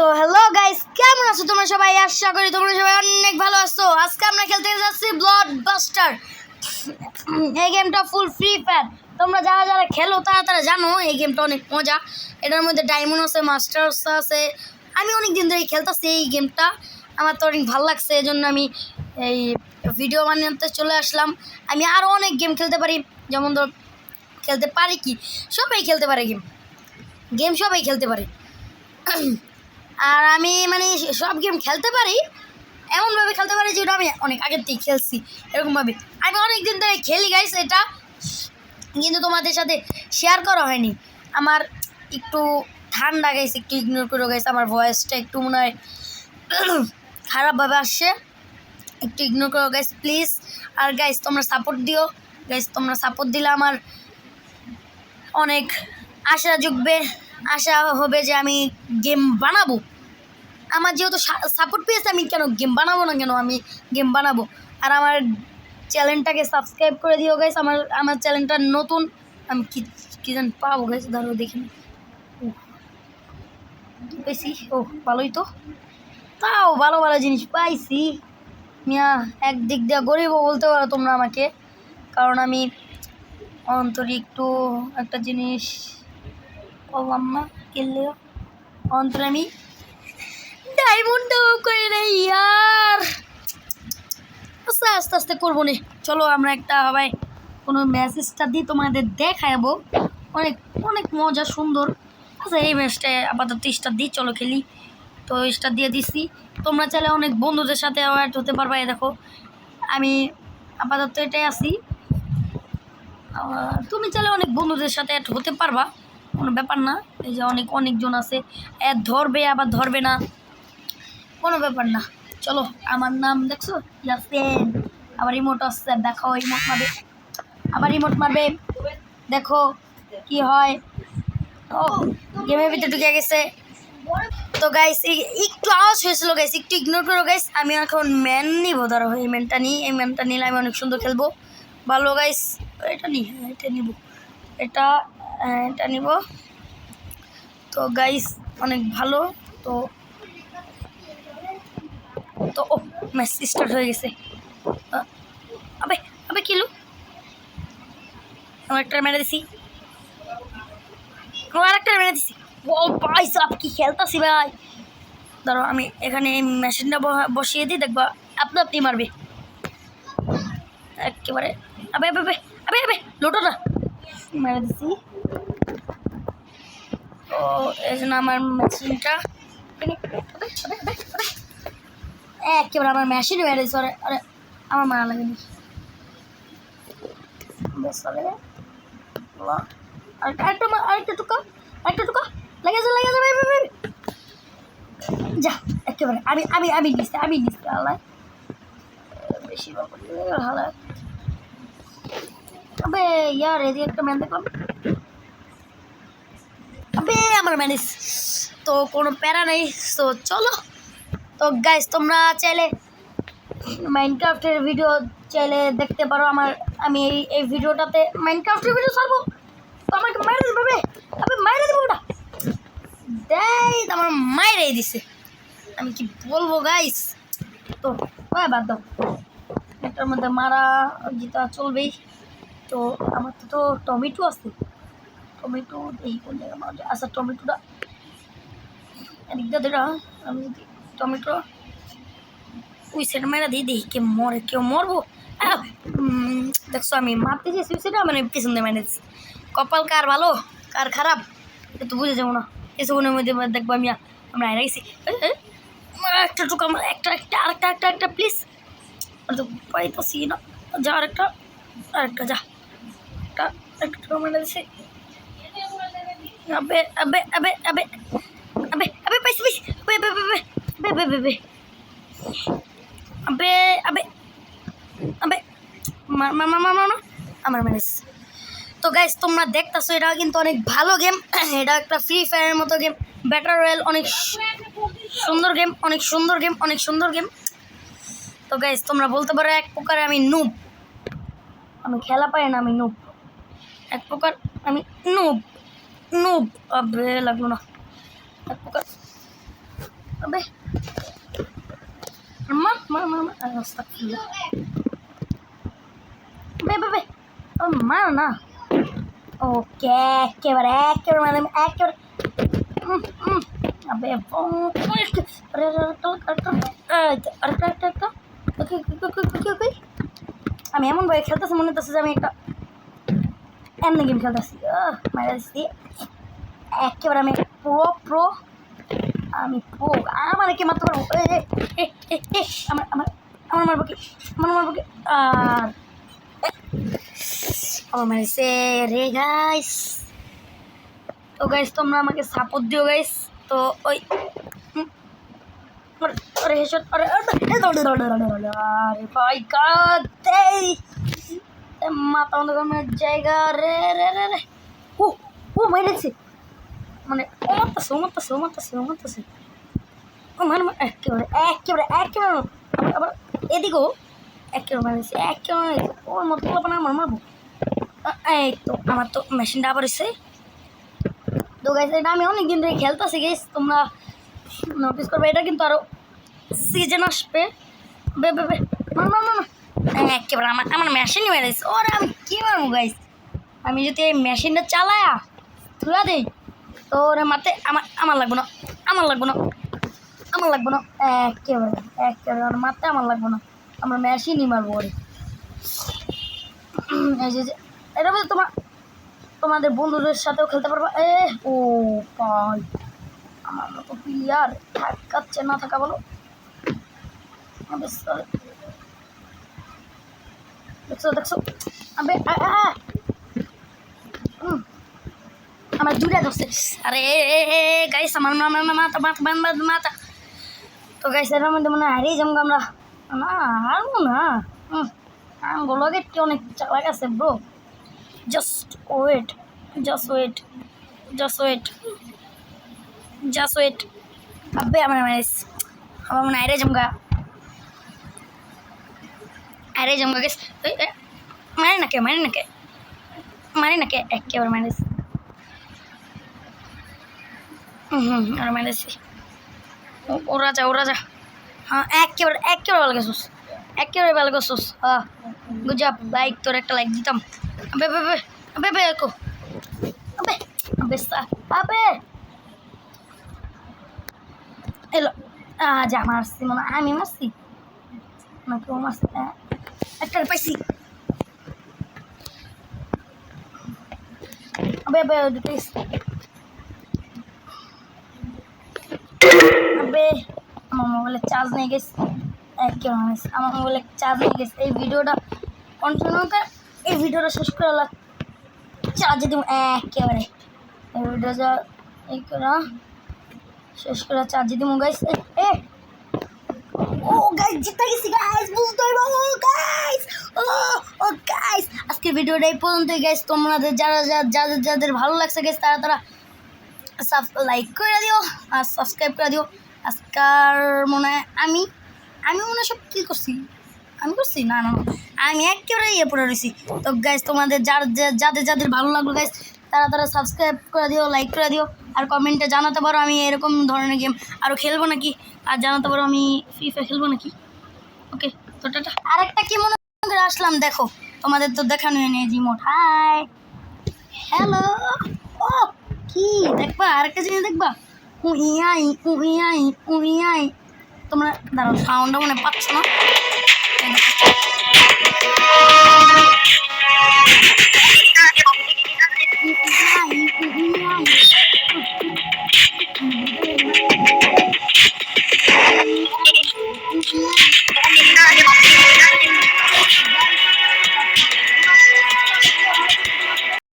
তো hello guys, কেমন আছো তোমরা সবাই? আশা করি তোমরা সবাই অনেক ভালো আছো। আজকে আমরা খেলতে যাচ্ছি ব্লকবাস্টার। এই গেমটা ফুল ফ্রি ফায়ার। তোমরা যারা যারা খেলো তারা জানো এই গেমটা অনেক মজা। এটার মধ্যে ডায়মন্ড আছে, মাস্টার্স আছে। আমি অনেক দিন ধরে খেলতেছি এই গেমটা। আমার তো অনেক ভালো লাগছে, এই জন্য আমি এই ভিডিও বানাতে চলে আসলাম। আমি আরও অনেক গেম খেলতে পারি, যেমন ধর খেলতে পারি কি সবাই খেলতে পারে গেম সবাই খেলতে পারে। আর আমি মানে সব গেম খেলতে পারি, এমনভাবে খেলতে পারি যেটা আমি অনেক আগের থেকে খেলছি। এরকমভাবে আমি অনেক দিন ধরে খেলি গাইস এটা, কিন্তু তোমাদের সাথে শেয়ার করা হয়নি। আমার একটু ঠান্ডা গাইছে, একটু ইগনোর করে গাইছে। আমার ভয়েসটা একটু মনে হয় খারাপভাবে আসছে, একটু ইগনোর করো গাইস প্লিজ। আর গাইস তোমরা সাপোর্ট দিও গাইস, তোমরা সাপোর্ট দিলে আমার অনেক আশা হবে যে আমি গেম বানাবো। আমার যেহেতু সাপোর্ট পেয়েছে, আমি কেন গেম বানাবো না, কেন আমি গেম বানাবো। আর আমার চ্যানেলটাকে সাবস্ক্রাইব করে দিও গাইস। আমার চ্যানেলটা নতুন, আমি কি জানি পাবো গাইস, ধরো দেখিনি বেশি। ও ভালোই তো, তাও ভালো ভালো জিনিস পাইছি মিয়া। একদিক দিয়ে গরিবও বলতে পারো তোমরা আমাকে, কারণ আমি অন্তরে একটু একটা জিনিস পাবলাম না কিনলেও অন্তরে আমি ডায়মন্ডও করে নেই ইয়ার। আস্তে আস্তে আস্তে করবো নে। চলো আমরা একটা সবাই কোনো ম্যাচটা দিই, তোমাদের দেখাবো। অনেক অনেক মজা সুন্দর। আচ্ছা এই ম্যাচটা আপাতত স্টার দিই, চলো খেলি। তো স্টার দিয়ে দিচ্ছি। তোমরা চাইলে অনেক বন্ধুদের সাথে অ্যাড হতে পারবা। এই দেখো আমি আপাতত এটাই আছি। তুমি চাইলে অনেক বন্ধুদের সাথে অ্যাড হতে পারবা, কোনো ব্যাপার না। এই যে অনেকজন আছে, অ্যাড ধরবে আবার ধরবে না, কোনো ব্যাপার না। চলো আমার নাম দেখছো ইয়াসিন, আবার রিমোট আসছে, দেখো রিমোট মারবে, আবার রিমোট মারবে, দেখো কি হয়। ও গেমের ভিতরে ঢুকে গেছে। তো গাইস একটু আওয়াজ হয়েছিল গাইস, একটু ইগনোর করো গাইস। আমি এখন ম্যান নিব, ধরো এই ম্যানটা নিলে আমি অনেক সুন্দর খেলবো। ভালো গাইস, এটা নিব, এটা নিব। তো গাইস অনেক ভালো। তো তো ও ম্যাচ স্টার্ট হয়ে গেছে। আবে আবে কিলো আমার একটা মেরে দিছি, আর একটা মেরে দিছি। ও ভাই সাব কি খেলতাছি ভাই। ধরো আমি এখানে মেশিনটা বসিয়ে দিই, দেখবা আপনি মারবে একেবারে। আবে আবে আবে আবে আবে লোটো না মেরে দিছি। তো এই জন্য আমার মেশিনটা একেবারে আমার মেশিন মেরে দিচ্ছে। আরে আমার মারা লাগেনি বেশ চলে। আরেকটা টুকা লেগে যাবে যা একেবারে। আমি নিচ্ছি আল্লাহ বেশি ভালো। আবে ইয়ার এদিকে একটা ম্যান দেখলাম, আবে আমার ম্যানেজ। তো কোনো প্যারা নেই। তো চলো। তো গাইস তোমরা চাইলে মাইনক্রাফটের ভিডিও চাইলে দেখতে পারো। আমি এই ভিডিওটাতে মাইনক্রাফটের ভিডিও ছাড়বো। তো আমাকে মাইরে দেবে, আমি মাইরে দেবো ওটা দেয়, আমার মাইরে দিছে। আমি কি বলবো গাইস। তো বাদ দাও, এটার মধ্যে মারা জিতা চলবেই। তো আমার তো টমেটো আছে, টমেটো এই কোন জায়গায় মারা যায়। আচ্ছা টমেটোটা এদিকটা দেরা, আমি যদি টমেটো ওই সেটা মেরা দিই কেউ মরবো। দেখছো আমি মারতে চেয়েছি সেটা মানে পিছন দিয়ে মেরে দিচ্ছি। কপাল কার ভালো কার খারাপ এটা তো বুঝে যাবো না। কিছুক্ষণের মধ্যে দেখবো আমরা হারা গেছি। একটা টুকা একটা প্লিজ, তো পাইতেছি না। যা আরেকটা যা একটা টুকা মেরে দিছি। আবে আবে আবে আবে আবে আবে পাইছি আবে আবে আবে আবে আবে আবে আবে আবে আমার ম্যানেজ। তো গাইস তোমরা দেখতেছো এটা কিন্তু অনেক ভালো গেম। এটা একটা ফ্রি ফায়ারের মতো গেম, ব্যাটল রয়্যাল। অনেক সুন্দর গেম। তো গাইস তোমরা বলতে পারো এক প্রকার আমি নুব, আমি খেলা পাই না, আমি নুব এক প্রকার, আমি নুব। আবে লাগলো না এক প্রকার আবে মার আস্তাগফিরুল্লাহ বে ও মার না ওকে একেবারে মানে একেবারে আবে আমি এমন ভাবে খেলতেছি মনে হচ্ছে যে আমি একটা এমনি গেম খেলতেছি মারা দিচ্ছি একেবারে আমি প্রো আমি প্রো আমার কে মারতে পারবো আমার আমার আমার মারবো কি আর আমার মারিছে রে গাইস তো গাইস তোমরা আমাকে সাপোর্ট দিও গাইস তো ওই আরে হেডশট আরে ভাই গড মাথা বন্ধ করে জায়গা রে রে রে রে ও মেরেছে মানে ও মারতেছে ও মানে একেবারে আবার এদিকেও একেবারে মারেছে একেবারে ওর মতো না আমার মারবো এই তো আমার তো মেশিনটা আবার এসে তো গাইস এটা আমি অনেকদিন ধরে খেলতেছি গাইস তোমরা নোটিস করবে এটা কিন্তু আরো সিজন আসবে বে একেবারে আমার মেশিন মেরেছে ওরে আমি কী মারবো গাইস আমি যদি এই মেশিনটা চালায়া তুলা দিই তো ওরে মাতে আমার লাগবো না একেবারে ওর মাতে আমার লাগবো না আমার মেশিনই মারবো ওরে এই যে এটা বলতে তোমাদের বন্ধুদের সাথেও খেলতে পারবা ও ভাই আমার মতো প্লেয়ার থাকাচ্ছে না থাকা বলো দেখছো আবে আমার দূরে ধরছে আরে গাইস আমার মাথা তো গাইস এর মধ্যে মনে হারিয়ে যাবো আমরা না হারবো না আঙ্গুলকে অনেক চালাক আছে ব্রো জাস্ট ওয়েট আবে আমার মনে হারিয়ে যাবো গাইস মারে নাকে একেবারে মারিস আর মারিস ওরা যা হ্যাঁ একেবারে ভালো গেছিস হ্যাঁ গুড জব লাইক তোর একটা লাইক দিতাম আবে এলো যা মারছি মনে আমি মারছি না কেউ মারছি একটা পাইছি আবে আমার মোবাইলে চার্জ নিয়ে গেছে আমার মোবাইলে চার্জ নিয়ে গেছে এই ভিডিওটা কন্টিনিউ করে এই ভিডিওটা শেষ করে চার্জে দিব একেবারে এই ভিডিওটা এই করে শেষ করে চার্জে দিব গাইস ও গাইস জিতে গেছি গাইস বুঝতে পারো গাইস ও গাইস আজকে ভিডিওটা এই পর্যন্তই গাইস তোমাদের যাদের ভালো লাগছে গাইস তারা লাইক করে দিও আর সাবস্ক্রাইব করে দিও আজকাল মনে হয় আমি মনে হয় সব কী করছি আমি করছি না আমি একেবারে পড়ে রয়েছি তো গাইস তোমাদের যাদের ভালো লাগলো গাইস তারা সাবস্ক্রাইব করে দিও লাইক করে দিও আর কমেন্টে জানাতে পারো আমি এরকম ধরনের গেম আরও খেলবো নাকি আর জানাতে পারো আমি ফ্রি ফায়ার খেলবো নাকি ওকে তো টাটা আরেকটা কি মনে করে আসলাম দেখো তোমাদের তো দেখানো হয়নি রিমোট হাই হ্যালো ও কি দেখবা আরেকটা জিনিস দেখবা উইয়াই তোমরা দাঁড়াও সাউন্ডটা মনে পাচ্ছ না